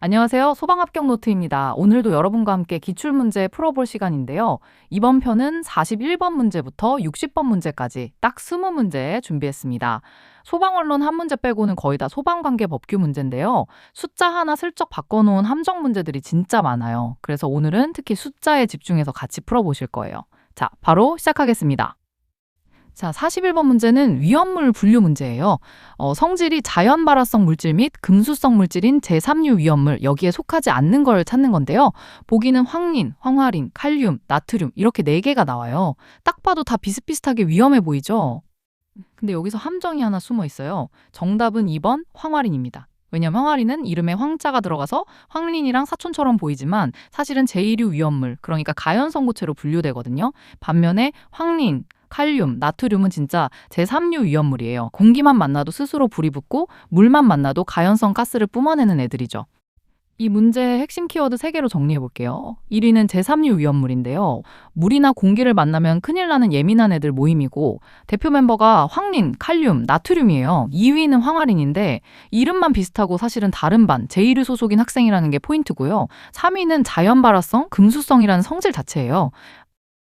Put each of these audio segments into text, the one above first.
안녕하세요. 소방합격 노트입니다. 오늘도 여러분과 함께 기출문제 풀어볼 시간인데요. 이번 편은 41번 문제부터 60번 문제까지 딱 20문제 준비했습니다. 소방언론 한 문제 빼고는 거의 다 소방관계 법규 문제인데요. 숫자 하나 슬쩍 바꿔놓은 함정 문제들이 진짜 많아요. 그래서 오늘은 특히 숫자에 집중해서 같이 풀어보실 거예요. 자, 바로 시작하겠습니다. 자, 41번 문제는 위험물 분류 문제예요. 성질이 자연 발화성 물질 및 금수성 물질인 제3류 위험물, 여기에 속하지 않는 걸 찾는 건데요. 보기는 황린, 황화린, 칼륨, 나트륨 이렇게 4개가 나와요. 딱 봐도 다 비슷비슷하게 위험해 보이죠? 근데 여기서 함정이 하나 숨어 있어요. 정답은 2번 황화린입니다. 왜냐면 황화린은 이름에 황자가 들어가서 황린이랑 사촌처럼 보이지만 사실은 제2류 위험물, 그러니까 가연성고체로 분류되거든요. 반면에 황린, 칼륨, 나트륨은 진짜 제3류 위험물이에요. 공기만 만나도 스스로 불이 붙고 물만 만나도 가연성 가스를 뿜어내는 애들이죠. 이 문제의 핵심 키워드 3개로 정리해 볼게요. 1위는 제3류 위험물인데요. 물이나 공기를 만나면 큰일 나는 예민한 애들 모임이고, 대표 멤버가 황린, 칼륨, 나트륨이에요. 2위는 황화린인데 이름만 비슷하고 사실은 다른 반, 제1류 소속인 학생이라는 게 포인트고요. 3위는 자연 발화성, 금수성이라는 성질 자체예요.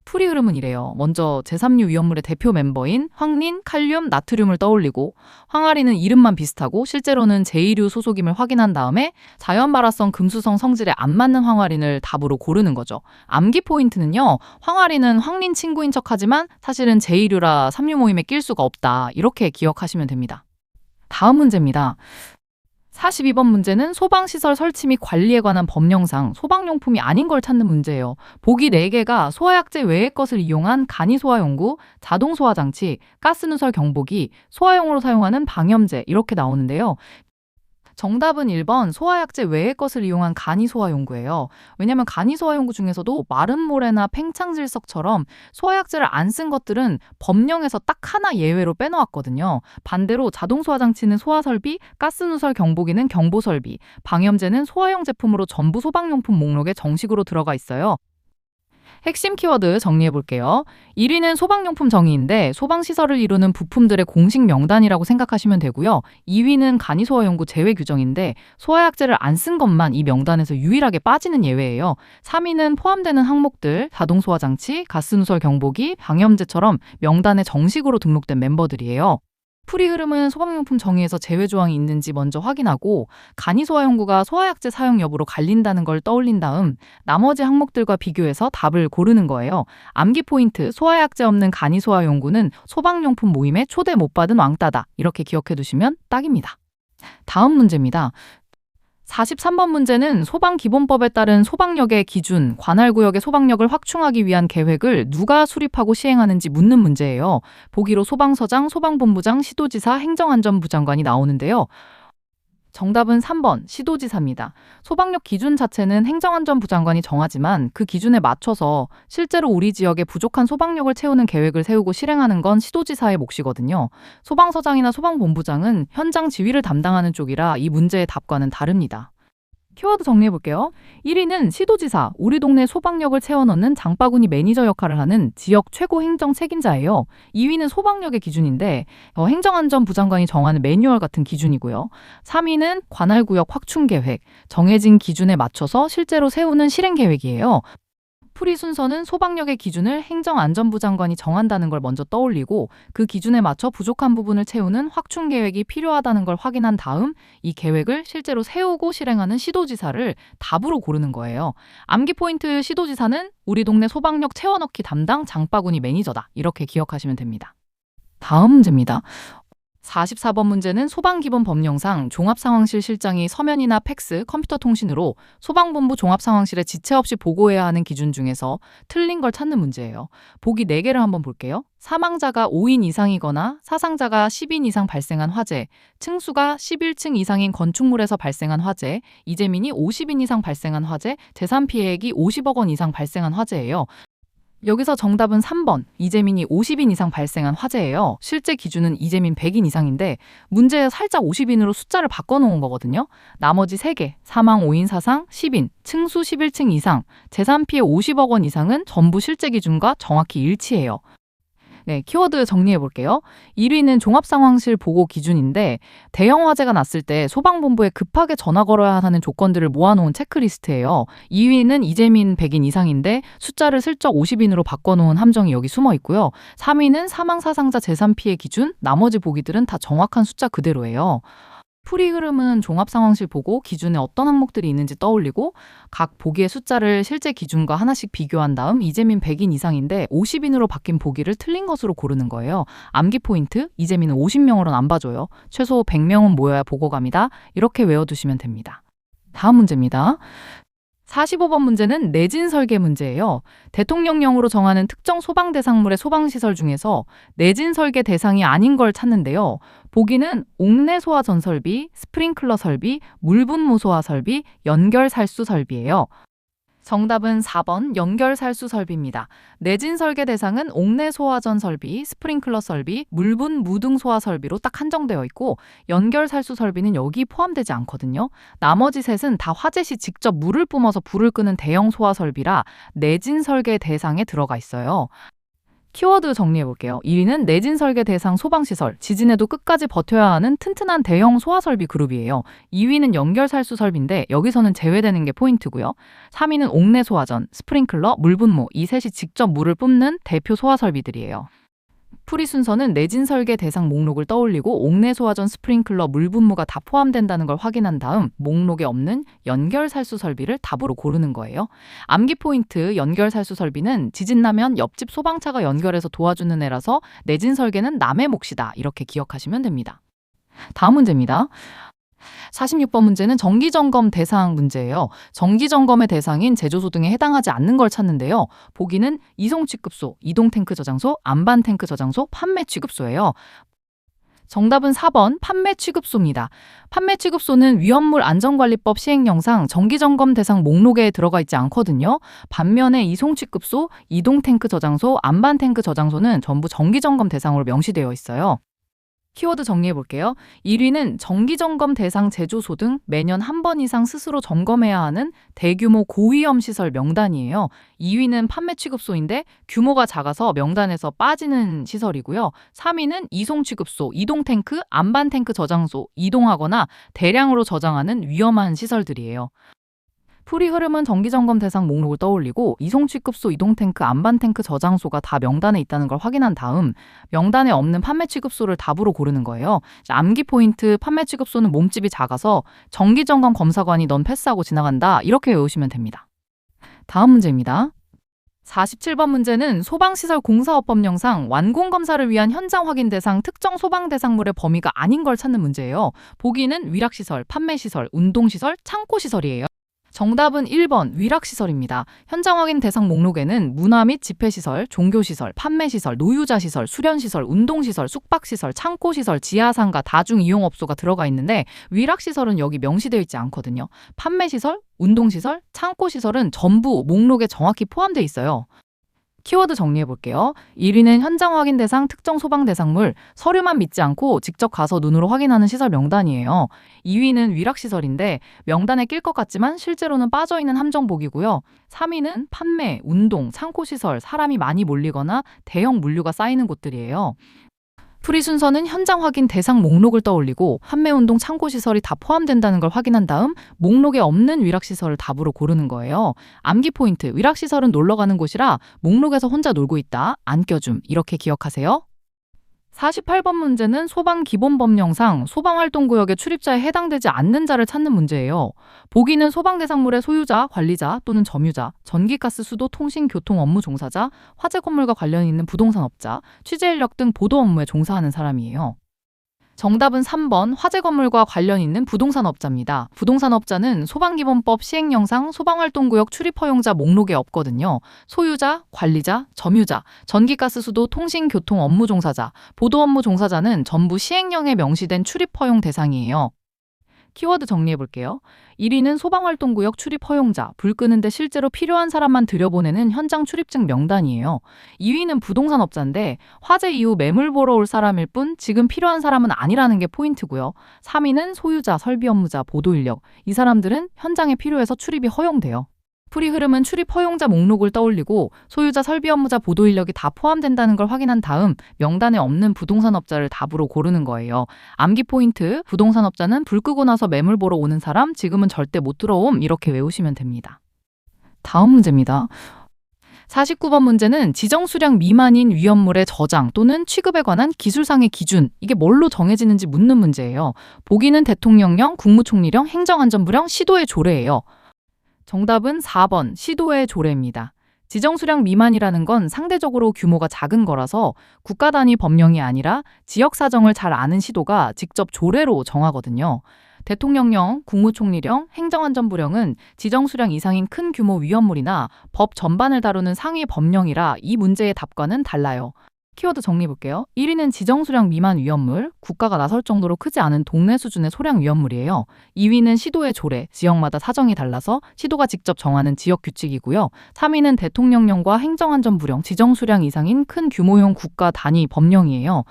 풀이 흐름은 이래요. 먼저 제3류 위험물의 대표 멤버인 황린, 칼륨, 나트륨을 떠올리고, 황화린은 이름만 비슷하고 실제로는 제2류 소속임을 확인한 다음에 자연 발화성 금수성 성질에 안 맞는 황화린을 답으로 고르는 거죠. 암기 포인트는요. 황화린은 황린 친구인 척하지만 사실은 제2류라 3류 모임에 낄 수가 없다. 이렇게 기억하시면 됩니다. 다음 문제입니다. 42번 문제는 소방시설 설치 및 관리에 관한 법령상 소방용품이 아닌 걸 찾는 문제예요. 보기 4개가 소화약제 외의 것을 이용한 간이소화용구, 자동소화장치, 가스누설 경보기, 소화용으로 사용하는 방염제 이렇게 나오는데요. 정답은 1번 소화약제 외의 것을 이용한 간이소화용구예요. 왜냐하면 간이소화용구 중에서도 마른 모래나 팽창질석처럼 소화약제를 안 쓴 것들은 법령에서 딱 하나 예외로 빼놓았거든요. 반대로 자동소화장치는 소화설비, 가스누설 경보기는 경보설비, 방염제는 소화용 제품으로 전부 소방용품 목록에 정식으로 들어가 있어요. 핵심 키워드 정리해 볼게요. 1위는 소방용품 정의인데 소방시설을 이루는 부품들의 공식 명단이라고 생각하시면 되고요. 2위는 간이소화용구 제외 규정인데 소화약제를 안 쓴 것만 이 명단에서 유일하게 빠지는 예외예요. 3위는 포함되는 항목들, 자동소화장치, 가스누설 경보기, 방염제처럼 명단에 정식으로 등록된 멤버들이에요. 풀이 흐름은 소방용품 정의에서 제외 조항이 있는지 먼저 확인하고, 간이소화용구가 소화약제 사용 여부로 갈린다는 걸 떠올린 다음 나머지 항목들과 비교해서 답을 고르는 거예요. 암기 포인트, 소화약제 없는 간이소화용구는 소방용품 모임에 초대 못 받은 왕따다. 이렇게 기억해 두시면 딱입니다. 다음 문제입니다. 43번 문제는 소방기본법에 따른 소방력의 기준, 관할구역의 소방력을 확충하기 위한 계획을 누가 수립하고 시행하는지 묻는 문제예요. 보기로 소방서장, 소방본부장, 시도지사, 행정안전부 장관이 나오는데요. 정답은 3번 시도지사입니다. 소방력 기준 자체는 행정안전부 장관이 정하지만 그 기준에 맞춰서 실제로 우리 지역에 부족한 소방력을 채우는 계획을 세우고 실행하는 건 시도지사의 몫이거든요. 소방서장이나 소방본부장은 현장 지휘를 담당하는 쪽이라 이 문제의 답과는 다릅니다. 키워드 정리해 볼게요. 1위는 시도지사, 우리 동네 소방력을 채워넣는 장바구니 매니저 역할을 하는 지역 최고 행정 책임자예요. 2위는 소방력의 기준인데 행정안전부 장관이 정하는 매뉴얼 같은 기준이고요. 3위는 관할구역 확충 계획, 정해진 기준에 맞춰서 실제로 세우는 실행 계획이에요. 풀이 순서는 소방력의 기준을 행정안전부 장관이 정한다는 걸 먼저 떠올리고, 그 기준에 맞춰 부족한 부분을 채우는 확충 계획이 필요하다는 걸 확인한 다음 이 계획을 실제로 세우고 실행하는 시도지사를 답으로 고르는 거예요. 암기 포인트 시도지사는 우리 동네 소방력 채워넣기 담당 장바구니 매니저다. 이렇게 기억하시면 됩니다. 다음 문제입니다. 44번 문제는 소방기본법령상 종합상황실 실장이 서면이나 팩스, 컴퓨터 통신으로 소방본부 종합상황실에 지체 없이 보고해야 하는 기준 중에서 틀린 걸 찾는 문제예요. 보기 4개를 한번 볼게요. 사망자가 5인 이상이거나 사상자가 10인 이상 발생한 화재, 층수가 11층 이상인 건축물에서 발생한 화재, 이재민이 50인 이상 발생한 화재, 재산피해액이 50억 원 이상 발생한 화재예요. 여기서 정답은 3번, 이재민이 50인 이상 발생한 화재예요. 실제 기준은 이재민 100인 이상인데 문제에 살짝 50인으로 숫자를 바꿔놓은 거거든요. 나머지 3개, 사망 5인 사상 10인, 층수 11층 이상, 재산 피해 50억 원 이상은 전부 실제 기준과 정확히 일치해요. 네, 키워드 정리해 볼게요. 1위는 종합상황실 보고 기준인데 대형 화재가 났을 때 소방본부에 급하게 전화 걸어야 하는 조건들을 모아놓은 체크리스트예요. 2위는 이재민 100인 이상인데 숫자를 슬쩍 50인으로 바꿔놓은 함정이 여기 숨어 있고요. 3위는 사망사상자 재산 피해 기준, 나머지 보기들은 다 정확한 숫자 그대로예요. 풀이 흐름은 종합상황실 보고 기준에 어떤 항목들이 있는지 떠올리고 각 보기의 숫자를 실제 기준과 하나씩 비교한 다음 이재민 100인 이상인데 50인으로 바뀐 보기를 틀린 것으로 고르는 거예요. 암기 포인트, 이재민은 50명으로는 안 봐줘요. 최소 100명은 모여야 보고 갑니다. 이렇게 외워두시면 됩니다. 다음 문제입니다. 45번 문제는 내진 설계 문제예요. 대통령령으로 정하는 특정 소방 대상물의 소방시설 중에서 내진 설계 대상이 아닌 걸 찾는데요. 보기는 옥내 소화 전설비, 스프링클러 설비, 물분무 소화 설비, 연결 살수 설비예요. 정답은 4번 연결살수 설비입니다. 내진 설계 대상은 옥내 소화전 설비, 스프링클러 설비, 물분 무등 소화 설비로 딱 한정되어 있고 연결살수 설비는 여기 포함되지 않거든요. 나머지 셋은 다 화재 시 직접 물을 뿜어서 불을 끄는 대형 소화 설비라 내진 설계 대상에 들어가 있어요. 키워드 정리해 볼게요. 1위는 내진 설계 대상 소방시설, 지진에도 끝까지 버텨야 하는 튼튼한 대형 소화설비 그룹이에요. 2위는 연결살수 설비인데 여기서는 제외되는 게 포인트고요. 3위는 옥내 소화전, 스프링클러, 물분무 이 셋이 직접 물을 뿜는 대표 소화설비들이에요. 풀이 순서는 내진 설계 대상 목록을 떠올리고 옥내 소화전, 스프링클러, 물분무가 다 포함된다는 걸 확인한 다음 목록에 없는 연결살수 설비를 답으로 고르는 거예요. 암기 포인트 연결살수 설비는 지진 나면 옆집 소방차가 연결해서 도와주는 애라서 내진 설계는 남의 몫이다. 이렇게 기억하시면 됩니다. 다음 문제입니다. 46번 문제는 정기점검 대상 문제예요. 정기점검의 대상인 제조소 등에 해당하지 않는 걸 찾는데요. 보기는 이송취급소, 이동탱크 저장소, 안반탱크 저장소, 판매취급소예요. 정답은 4번 판매취급소입니다. 판매취급소는 위험물 안전관리법 시행령상 정기점검 대상 목록에 들어가 있지 않거든요. 반면에 이송취급소, 이동탱크 저장소, 안반탱크 저장소는 전부 정기점검 대상으로 명시되어 있어요. 키워드 정리해 볼게요. 1위는 정기점검 대상 제조소 등 매년 한 번 이상 스스로 점검해야 하는 대규모 고위험 시설 명단이에요. 2위는 판매 취급소인데 규모가 작아서 명단에서 빠지는 시설이고요. 3위는 이송 취급소, 이동 탱크, 안반 탱크 저장소, 이동하거나 대량으로 저장하는 위험한 시설들이에요. 풀이 흐름은 정기점검 대상 목록을 떠올리고 이송취급소, 이동탱크, 안반탱크 저장소가 다 명단에 있다는 걸 확인한 다음 명단에 없는 판매취급소를 답으로 고르는 거예요. 암기 포인트 판매취급소는 몸집이 작아서 정기점검 검사관이 넌 패스하고 지나간다. 이렇게 외우시면 됩니다. 다음 문제입니다. 47번 문제는 소방시설 공사업법령상 완공검사를 위한 현장 확인 대상 특정 소방 대상물의 범위가 아닌 걸 찾는 문제예요. 보기는 위락시설, 판매시설, 운동시설, 창고시설이에요. 정답은 1번 위락시설입니다. 현장 확인 대상 목록에는 문화 및 집회시설, 종교시설, 판매시설, 노유자시설, 수련시설, 운동시설, 숙박시설, 창고시설, 지하상가, 다중이용업소가 들어가 있는데 위락시설은 여기 명시되어 있지 않거든요. 판매시설, 운동시설, 창고시설은 전부 목록에 정확히 포함되어 있어요. 키워드 정리해 볼게요. 1위는 현장 확인 대상 특정 소방 대상물, 서류만 믿지 않고 직접 가서 눈으로 확인하는 시설 명단이에요. 2위는 위락시설인데 명단에 낄 것 같지만 실제로는 빠져있는 함정복이고요. 3위는 판매, 운동, 창고시설, 사람이 많이 몰리거나 대형 물류가 쌓이는 곳들이에요. 풀이 순서는 현장 확인 대상 목록을 떠올리고 판매운동 창고시설이 다 포함된다는 걸 확인한 다음 목록에 없는 위락시설을 답으로 고르는 거예요. 암기 포인트, 위락시설은 놀러가는 곳이라 목록에서 혼자 놀고 있다, 안 껴줌 이렇게 기억하세요. 48번 문제는 소방기본법령상 소방활동구역의 출입자에 해당되지 않는 자를 찾는 문제예요. 보기는 소방대상물의 소유자, 관리자 또는 점유자, 전기가스, 수도, 통신, 교통 업무 종사자, 화재 건물과 관련이 있는 부동산업자, 취재인력 등 보도 업무에 종사하는 사람이에요. 정답은 3번 화재 건물과 관련 있는 부동산업자입니다. 부동산업자는 소방기본법 시행령상 소방활동구역 출입 허용자 목록에 없거든요. 소유자, 관리자, 점유자, 전기가스, 수도, 통신, 교통 업무 종사자, 보도 업무 종사자는 전부 시행령에 명시된 출입 허용 대상이에요. 키워드 정리해 볼게요. 1위는 소방활동구역 출입 허용자, 불 끄는데 실제로 필요한 사람만 들여보내는 현장 출입증 명단이에요. 2위는 부동산업자인데 화재 이후 매물 보러 올 사람일 뿐 지금 필요한 사람은 아니라는 게 포인트고요. 3위는 소유자, 설비 업무자, 보도 인력. 이 사람들은 현장에 필요해서 출입이 허용돼요. 풀이 흐름은 출입 허용자 목록을 떠올리고 소유자, 설비 업무자, 보도 인력이 다 포함된다는 걸 확인한 다음 명단에 없는 부동산업자를 답으로 고르는 거예요. 암기 포인트, 부동산업자는 불 끄고 나서 매물 보러 오는 사람, 지금은 절대 못 들어옴, 이렇게 외우시면 됩니다. 다음 문제입니다. 49번 문제는 지정 수량 미만인 위험물의 저장 또는 취급에 관한 기술상의 기준, 이게 뭘로 정해지는지 묻는 문제예요. 보기는 대통령령, 국무총리령, 행정안전부령, 시도의 조례예요. 정답은 4번 시도의 조례입니다. 지정 수량 미만이라는 건 상대적으로 규모가 작은 거라서 국가 단위 법령이 아니라 지역 사정을 잘 아는 시도가 직접 조례로 정하거든요. 대통령령, 국무총리령, 행정안전부령은 지정 수량 이상인 큰 규모 위험물이나 법 전반을 다루는 상위 법령이라 이 문제의 답과는 달라요. 키워드 정리해 볼게요. 1위는 지정 수량 미만 위험물, 국가가 나설 정도로 크지 않은 동네 수준의 소량 위험물이에요. 2위는 시도의 조례, 지역마다 사정이 달라서 시도가 직접 정하는 지역 규칙이고요. 3위는 대통령령과 행정안전부령, 지정 수량 이상인 큰 규모용 국가 단위 법령이에요.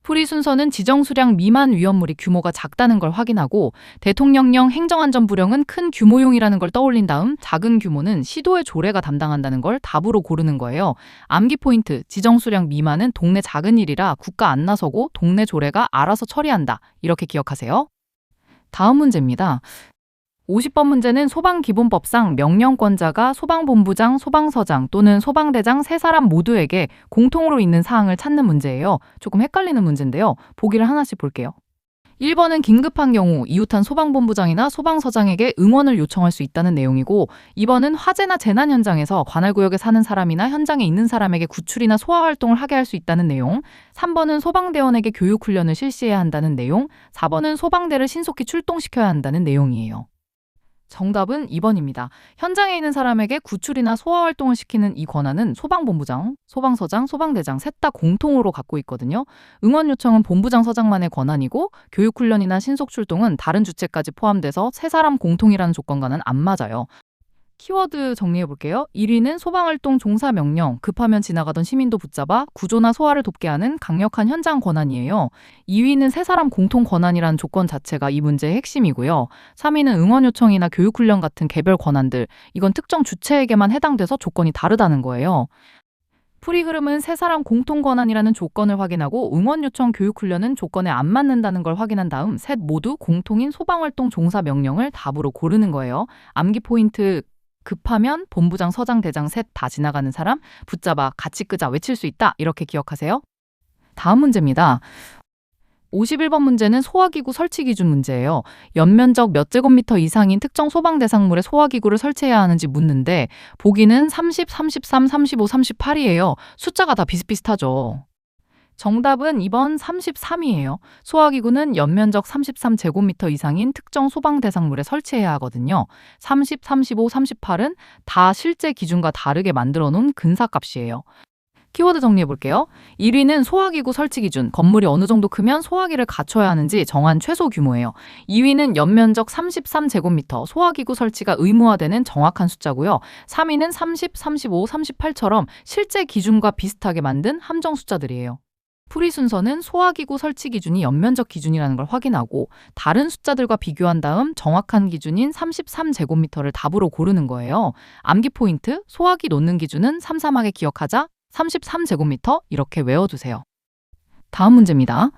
풀이 순서는 지정 수량 미만 위험물이 규모가 작다는 걸 확인하고 대통령령, 행정안전부령은 큰 규모용이라는 걸 떠올린 다음 작은 규모는 시도의 조례가 담당한다는 걸 답으로 고르는 거예요. 암기 포인트, 지정 수량 미만은 동네 작은 일이라 국가 안 나서고 동네 조례가 알아서 처리한다. 이렇게 기억하세요. 다음 문제입니다. 50번 문제는 소방기본법상 명령권자가 소방본부장, 소방서장 또는 소방대장 세 사람 모두에게 공통으로 있는 사항을 찾는 문제예요. 조금 헷갈리는 문제인데요. 보기를 하나씩 볼게요. 1번은 긴급한 경우 이웃한 소방본부장이나 소방서장에게 응원을 요청할 수 있다는 내용이고 2번은 화재나 재난 현장에서 관할구역에 사는 사람이나 현장에 있는 사람에게 구출이나 소화활동을 하게 할 수 있다는 내용 3번은 소방대원에게 교육훈련을 실시해야 한다는 내용 4번은 소방대를 신속히 출동시켜야 한다는 내용이에요. 정답은 2번입니다. 현장에 있는 사람에게 구출이나 소화 활동을 시키는 이 권한은 소방본부장, 소방서장, 소방대장 셋 다 공통으로 갖고 있거든요. 응원 요청은 본부장, 서장만의 권한이고 교육훈련이나 신속출동은 다른 주체까지 포함돼서 세 사람 공통이라는 조건과는 안 맞아요. 키워드 정리해 볼게요. 1위는 소방활동 종사 명령, 급하면 지나가던 시민도 붙잡아 구조나 소화를 돕게 하는 강력한 현장 권한이에요. 2위는 세 사람 공통 권한이라는 조건 자체가 이 문제의 핵심이고요. 3위는 응원 요청이나 교육훈련 같은 개별 권한들, 이건 특정 주체에게만 해당돼서 조건이 다르다는 거예요. 풀이 흐름은 세 사람 공통 권한이라는 조건을 확인하고 응원 요청, 교육훈련은 조건에 안 맞는다는 걸 확인한 다음 셋 모두 공통인 소방활동 종사 명령을 답으로 고르는 거예요. 암기 포인트, 급하면 본부장, 서장, 대장 셋 다 지나가는 사람 붙잡아 같이 끄자 외칠 수 있다. 이렇게 기억하세요. 다음 문제입니다. 51번 문제는 소화기구 설치 기준 문제예요. 연면적 몇 제곱미터 이상인 특정 소방 대상물에 소화기구를 설치해야 하는지 묻는데 보기는 30, 33, 35, 38이에요. 숫자가 다 비슷비슷하죠. 정답은 2번 33이에요. 소화기구는 연면적 33제곱미터 이상인 특정 소방 대상물에 설치해야 하거든요. 30, 35, 38은 다 실제 기준과 다르게 만들어 놓은 근사값이에요. 키워드 정리해 볼게요. 1위는 소화기구 설치 기준, 건물이 어느 정도 크면 소화기를 갖춰야 하는지 정한 최소 규모예요. 2위는 연면적 33제곱미터, 소화기구 설치가 의무화되는 정확한 숫자고요. 3위는 30, 35, 38처럼 실제 기준과 비슷하게 만든 함정 숫자들이에요. 풀이 순서는 소화기구 설치 기준이 연면적 기준이라는 걸 확인하고 다른 숫자들과 비교한 다음 정확한 기준인 33제곱미터를 답으로 고르는 거예요. 암기 포인트, 소화기 놓는 기준은 삼삼하게 기억하자 33제곱미터 이렇게 외워두세요. 다음 문제입니다.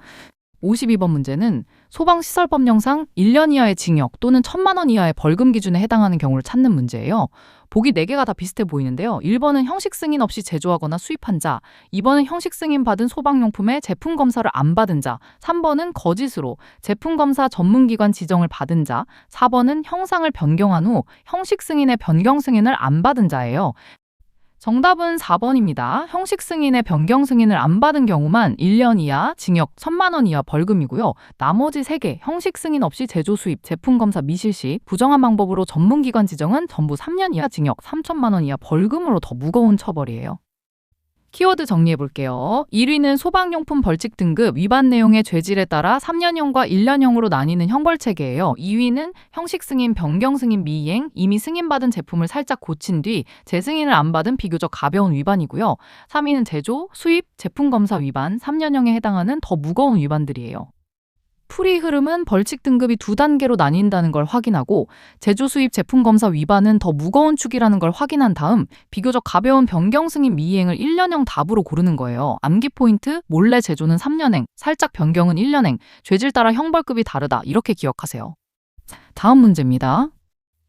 52번 문제는 소방시설법령상 1년 이하의 징역 또는 1,000만 원 이하의 벌금 기준에 해당하는 경우를 찾는 문제예요. 보기 4개가 다 비슷해 보이는데요. 1번은 형식 승인 없이 제조하거나 수입한 자, 2번은 형식 승인 받은 소방용품의 제품 검사를 안 받은 자, 3번은 거짓으로 제품 검사 전문기관 지정을 받은 자, 4번은 형상을 변경한 후 형식 승인의 변경 승인을 안 받은 자예요. 정답은 4번입니다. 형식 승인의 변경 승인을 안 받은 경우만 1년 이하 징역 1,000만 원 이하 벌금이고요. 나머지 3개 형식 승인 없이 제조 수입, 제품 검사 미실시, 부정한 방법으로 전문기관 지정은 전부 3년 이하 징역 3,000만 원 이하 벌금으로 더 무거운 처벌이에요. 키워드 정리해 볼게요. 1위는 소방용품 벌칙 등급 위반 내용의 죄질에 따라 3년형과 1년형으로 나뉘는 형벌 체계예요. 2위는 형식 승인, 변경 승인 미이행, 이미 승인받은 제품을 살짝 고친 뒤 재승인을 안 받은 비교적 가벼운 위반이고요. 3위는 제조, 수입, 제품 검사 위반, 3년형에 해당하는 더 무거운 위반들이에요. 풀이 흐름은 벌칙 등급이 두 단계로 나뉜다는 걸 확인하고 제조 수입 제품 검사 위반은 더 무거운 축이라는 걸 확인한 다음 비교적 가벼운 변경 승인 미이행을 1년형 답으로 고르는 거예요. 암기 포인트, 몰래 제조는 3년행, 살짝 변경은 1년행, 죄질 따라 형벌급이 다르다. 이렇게 기억하세요. 다음 문제입니다.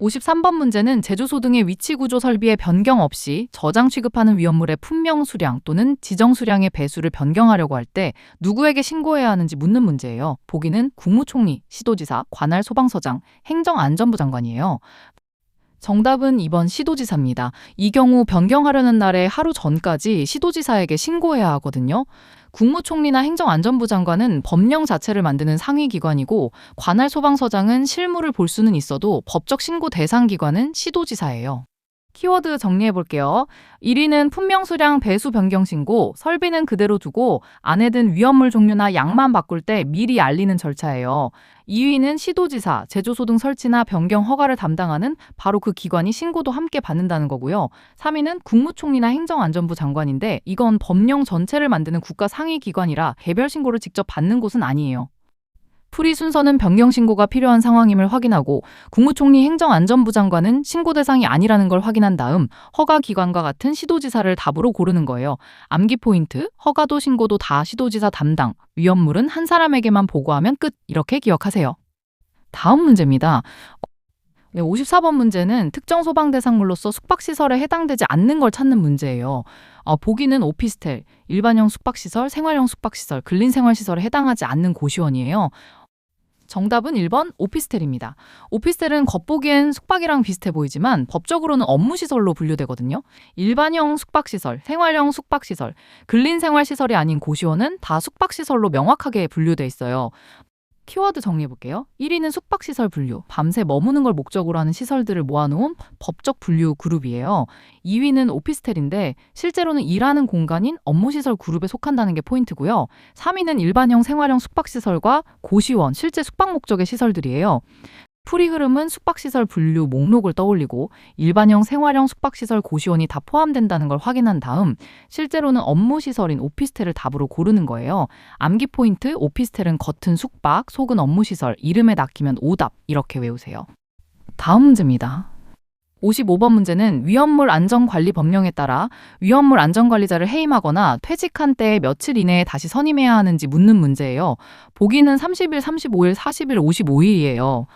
53번 문제는 제조소 등의 위치 구조 설비의 변경 없이 저장 취급하는 위험물의 품명 수량 또는 지정 수량의 배수를 변경하려고 할 때 누구에게 신고해야 하는지 묻는 문제예요. 보기는 국무총리, 시도지사, 관할 소방서장, 행정안전부 장관이에요. 정답은 2번 시도지사입니다. 이 경우 변경하려는 날의 하루 전까지 시도지사에게 신고해야 하거든요. 국무총리나 행정안전부 장관은 법령 자체를 만드는 상위기관이고 관할 소방서장은 실무를 볼 수는 있어도 법적 신고 대상 기관은 시도지사예요. 키워드 정리해 볼게요. 1위는 품명 수량 배수 변경 신고, 설비는 그대로 두고 안에 든 위험물 종류나 양만 바꿀 때 미리 알리는 절차예요. 2위는 시도지사, 제조소 등 설치나 변경 허가를 담당하는 바로 그 기관이 신고도 함께 받는다는 거고요. 3위는 국무총리나 행정안전부 장관인데 이건 법령 전체를 만드는 국가 상위 기관이라 개별 신고를 직접 받는 곳은 아니에요. 풀이 순서는 변경 신고가 필요한 상황임을 확인하고 국무총리 행정안전부 장관은 신고 대상이 아니라는 걸 확인한 다음 허가 기관과 같은 시도지사를 답으로 고르는 거예요. 암기 포인트, 허가도 신고도 다 시도지사 담당, 위험물은 한 사람에게만 보고하면 끝. 이렇게 기억하세요. 다음 문제입니다. 54번 문제는 특정 소방 대상물로서 숙박시설에 해당되지 않는 걸 찾는 문제예요. 보기는 오피스텔, 일반형 숙박시설, 생활형 숙박시설, 근린생활시설에 해당하지 않는 고시원이에요. 정답은 1번 오피스텔입니다. 오피스텔은 겉보기엔 숙박이랑 비슷해 보이지만 법적으로는 업무시설로 분류되거든요. 일반형 숙박시설, 생활형 숙박시설, 근린생활시설이 아닌 고시원은 다 숙박시설로 명확하게 분류돼 있어요. 키워드 정리해볼게요. 1위는 숙박시설 분류, 밤새 머무는 걸 목적으로 하는 시설들을 모아놓은 법적 분류 그룹이에요. 2위는 오피스텔인데 실제로는 일하는 공간인 업무시설 그룹에 속한다는 게 포인트고요. 3위는 일반형 생활형 숙박시설과 고시원, 실제 숙박 목적의 시설들이에요. 풀이 흐름은 숙박시설 분류 목록을 떠올리고 일반형 생활형 숙박시설 고시원이 다 포함된다는 걸 확인한 다음 실제로는 업무시설인 오피스텔을 답으로 고르는 거예요. 암기 포인트, 오피스텔은 겉은 숙박, 속은 업무시설, 이름에 낚이면 오답 이렇게 외우세요. 다음 문제입니다. 55번 문제는 위험물 안전관리 법령에 따라 위험물 안전관리자를 해임하거나 퇴직한 때에 며칠 이내에 다시 선임해야 하는지 묻는 문제예요. 보기는 30일, 35일, 40일, 55일이에요.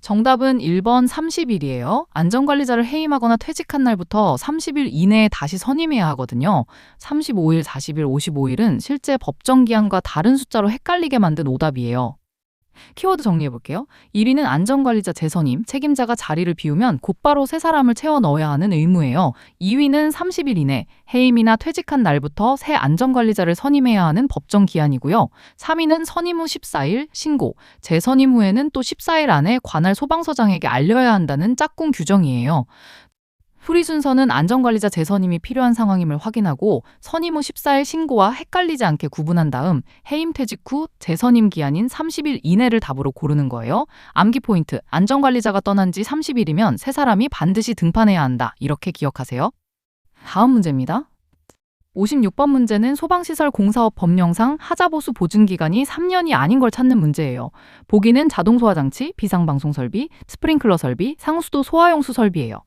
정답은 1번 30일이에요. 안전관리자를 해임하거나 퇴직한 날부터 30일 이내에 다시 선임해야 하거든요. 35일, 40일, 55일은 실제 법정 기한과 다른 숫자로 헷갈리게 만든 오답이에요. 키워드 정리해볼게요. 1위는 안전관리자 재선임, 책임자가 자리를 비우면 곧바로 새 사람을 채워 넣어야 하는 의무예요. 2위는 30일 이내, 해임이나 퇴직한 날부터 새 안전관리자를 선임해야 하는 법정 기한이고요. 3위는 선임 후 14일, 신고, 재선임 후에는 또 14일 안에 관할 소방서장에게 알려야 한다는 짝꿍 규정이에요. 풀이 순서는 안전관리자 재선임이 필요한 상황임을 확인하고 선임 후 14일 신고와 헷갈리지 않게 구분한 다음 해임 퇴직 후 재선임 기한인 30일 이내를 답으로 고르는 거예요. 암기 포인트, 안전관리자가 떠난 지 30일이면 새 사람이 반드시 등판해야 한다. 이렇게 기억하세요. 다음 문제입니다. 56번 문제는 소방시설 공사업 법령상 하자보수 보증기간이 3년이 아닌 걸 찾는 문제예요. 보기는 자동소화장치, 비상방송 설비, 스프링클러 설비, 상수도 소화용수 설비예요.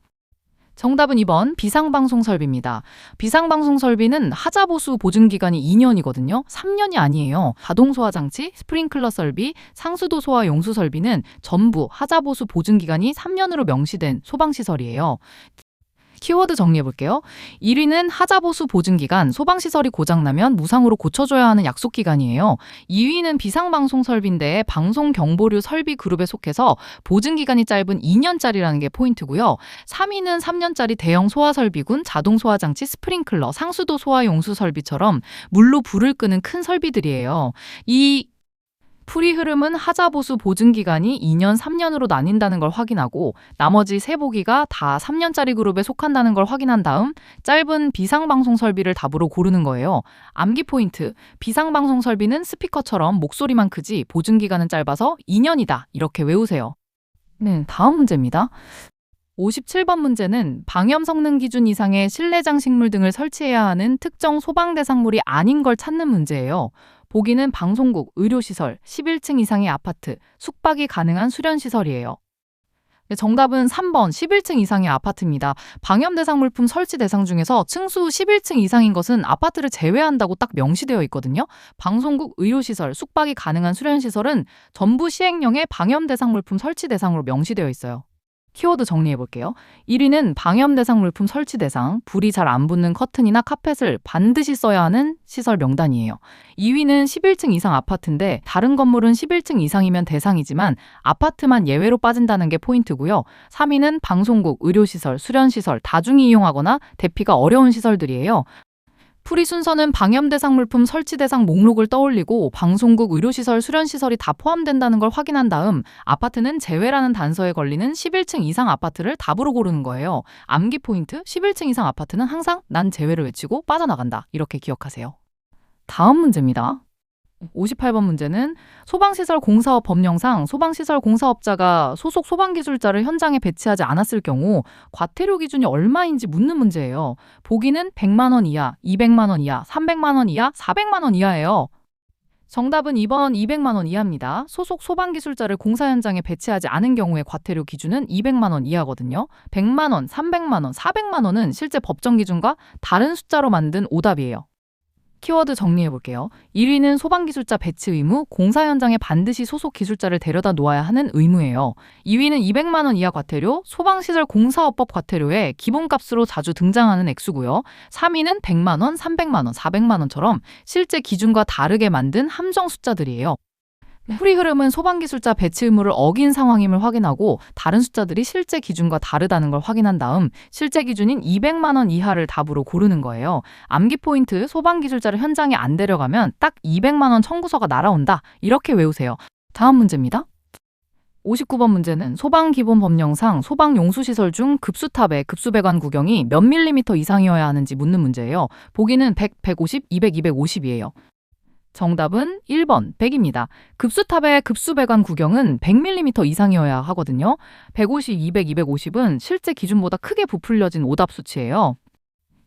정답은 2번 비상방송 설비입니다. 비상방송 설비는 하자보수 보증기간이 2년이거든요. 3년이 아니에요. 자동소화장치, 스프링클러 설비, 상수도 소화 용수 설비는 전부 하자보수 보증기간이 3년으로 명시된 소방시설이에요. 키워드 정리해볼게요. 1위는 하자보수 보증기간, 소방시설이 고장나면 무상으로 고쳐줘야 하는 약속기간이에요. 2위는 비상방송 설비인데 방송경보류 설비 그룹에 속해서 보증기간이 짧은 2년짜리라는 게 포인트고요. 3위는 3년짜리 대형 소화설비군, 자동소화장치, 스프링클러, 상수도 소화용수 설비처럼 물로 불을 끄는 큰 설비들이에요. 이 풀이 흐름은 하자보수 보증기간이 2년, 3년으로 나뉜다는 걸 확인하고 나머지 세 보기가 다 3년짜리 그룹에 속한다는 걸 확인한 다음 짧은 비상방송 설비를 답으로 고르는 거예요. 암기 포인트, 비상방송 설비는 스피커처럼 목소리만 크지 보증기간은 짧아서 2년이다. 이렇게 외우세요. 네, 다음 문제입니다. 57번 문제는 방염 성능 기준 이상의 실내 장식물 등을 설치해야 하는 특정 소방 대상물이 아닌 걸 찾는 문제예요. 보기는 방송국, 의료시설, 11층 이상의 아파트, 숙박이 가능한 수련시설이에요. 네, 정답은 3번 11층 이상의 아파트입니다. 방염 대상 물품 설치 대상 중에서 층수 11층 이상인 것은 아파트를 제외한다고 딱 명시되어 있거든요. 방송국, 의료시설, 숙박이 가능한 수련시설은 전부 시행령에 방염 대상 물품 설치 대상으로 명시되어 있어요. 키워드 정리해 볼게요. 1위는 방염 대상 물품 설치 대상, 불이 잘 안 붙는 커튼이나 카펫을 반드시 써야 하는 시설 명단이에요. 2위는 11층 이상 아파트인데 다른 건물은 11층 이상이면 대상이지만 아파트만 예외로 빠진다는 게 포인트고요. 3위는 방송국, 의료시설, 수련시설, 다중이 이용하거나 대피가 어려운 시설들이에요. 풀이 순서는 방염 대상 물품 설치 대상 목록을 떠올리고 방송국, 의료시설, 수련시설이 다 포함된다는 걸 확인한 다음 아파트는 제외라는 단서에 걸리는 11층 이상 아파트를 답으로 고르는 거예요. 암기 포인트, 11층 이상 아파트는 항상 난 제외를 외치고 빠져나간다. 이렇게 기억하세요. 다음 문제입니다. 58번 문제는 소방시설 공사업 법령상 소방시설 공사업자가 소속 소방기술자를 현장에 배치하지 않았을 경우 과태료 기준이 얼마인지 묻는 문제예요. 보기는 100만 원 이하, 200만 원 이하, 300만 원 이하, 400만 원 이하예요. 정답은 2번 200만 원 이하입니다. 소속 소방기술자를 공사 현장에 배치하지 않은 경우의 과태료 기준은 200만 원 이하거든요. 100만 원, 300만 원, 400만 원은 실제 법정 기준과 다른 숫자로 만든 오답이에요. 키워드 정리해 볼게요. 1위는 소방기술자 배치 의무, 공사 현장에 반드시 소속 기술자를 데려다 놓아야 하는 의무예요. 2위는 200만 원 이하 과태료, 소방시설 공사업법 과태료의 기본값으로 자주 등장하는 액수고요. 3위는 100만 원, 300만 원, 400만 원처럼 실제 기준과 다르게 만든 함정 숫자들이에요. 풀이 흐름은 소방기술자 배치 의무를 어긴 상황임을 확인하고 다른 숫자들이 실제 기준과 다르다는 걸 확인한 다음 실제 기준인 200만 원 이하를 답으로 고르는 거예요. 암기 포인트, 소방기술자를 현장에 안 데려가면 딱 200만 원 청구서가 날아온다. 이렇게 외우세요. 다음 문제입니다. 59번 문제는 소방기본법령상 소방용수시설 중 급수탑의 급수배관 구경이 몇 밀리미터 이상이어야 하는지 묻는 문제예요. 보기는 100, 150, 200, 250이에요. 정답은 1번 100입니다. 급수탑의 급수배관 구경은 100mm 이상이어야 하거든요. 150, 200, 250은 실제 기준보다 크게 부풀려진 오답 수치예요.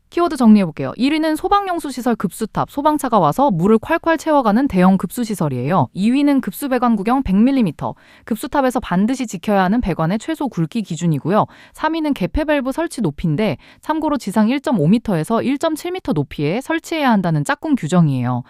키워드 정리해볼게요. 1위는 소방용수시설 급수탑, 소방차가 와서 물을 콸콸 채워가는 대형 급수시설이에요. 2위는 급수배관 구경 100mm, 급수탑에서 반드시 지켜야 하는 배관의 최소 굵기 기준이고요. 3위는 개폐 밸브 설치 높이인데 참고로 지상 1.5m에서 1.7m 높이에 설치해야 한다는 짝꿍 규정이에요.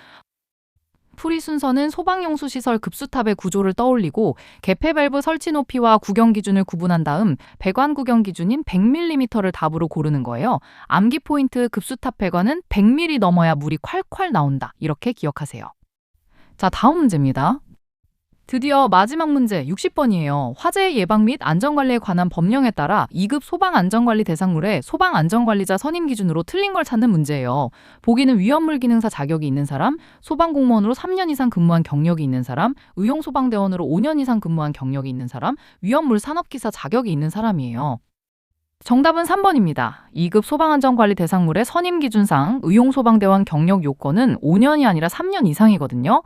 풀이 순서는 소방용수시설 급수탑의 구조를 떠올리고 개폐 밸브 설치 높이와 구경 기준을 구분한 다음 배관 구경 기준인 100mm를 답으로 고르는 거예요. 암기 포인트 급수탑 배관은 100mm 넘어야 물이 콸콸 나온다. 이렇게 기억하세요. 자, 다음 문제입니다. 드디어 마지막 문제 60번이에요. 화재 예방 및 안전관리에 관한 법령에 따라 2급 소방안전관리 대상물에 소방안전관리자 선임 기준으로 틀린 걸 찾는 문제예요. 보기는 위험물 기능사 자격이 있는 사람, 소방공무원으로 3년 이상 근무한 경력이 있는 사람, 의용소방대원으로 5년 이상 근무한 경력이 있는 사람, 위험물 산업기사 자격이 있는 사람이에요. 정답은 3번입니다. 2급 소방안전관리 대상물의 선임 기준상 의용소방대원 경력 요건은 5년이 아니라 3년 이상이거든요.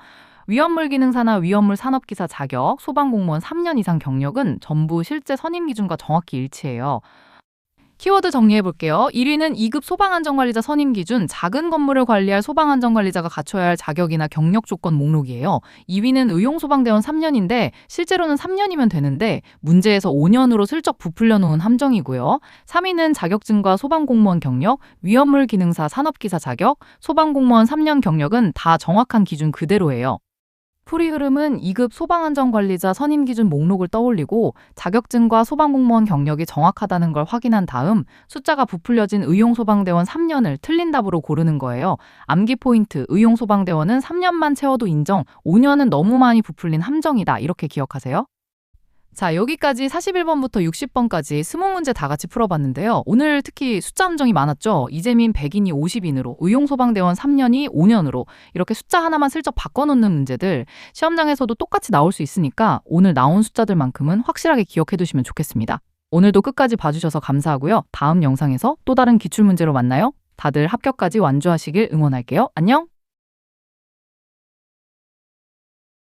위험물 기능사나 위험물 산업기사 자격, 소방공무원 3년 이상 경력은 전부 실제 선임 기준과 정확히 일치해요. 키워드 정리해 볼게요. 1위는 2급 소방안전관리자 선임 기준, 작은 건물을 관리할 소방안전관리자가 갖춰야 할 자격이나 경력 조건 목록이에요. 2위는 의용소방대원 3년인데 실제로는 3년이면 되는데 문제에서 5년으로 슬쩍 부풀려 놓은 함정이고요. 3위는 자격증과 소방공무원 경력, 위험물 기능사 산업기사 자격, 소방공무원 3년 경력은 다 정확한 기준 그대로예요. 풀이 흐름은 2급 소방안전관리자 선임 기준 목록을 떠올리고 자격증과 소방공무원 경력이 정확하다는 걸 확인한 다음 숫자가 부풀려진 의용소방대원 3년을 틀린 답으로 고르는 거예요. 암기 포인트, 의용소방대원은 3년만 채워도 인정, 5년은 너무 많이 부풀린 함정이다. 이렇게 기억하세요. 자, 여기까지 41번부터 60번까지 20문제 다 같이 풀어봤는데요. 오늘 특히 숫자 함정이 많았죠. 이재민 100인이 50인으로, 의용소방대원 3년이 5년으로 이렇게 숫자 하나만 슬쩍 바꿔놓는 문제들 시험장에서도 똑같이 나올 수 있으니까 오늘 나온 숫자들만큼은 확실하게 기억해 두시면 좋겠습니다. 오늘도 끝까지 봐주셔서 감사하고요. 다음 영상에서 또 다른 기출문제로 만나요. 다들 합격까지 완주하시길 응원할게요. 안녕!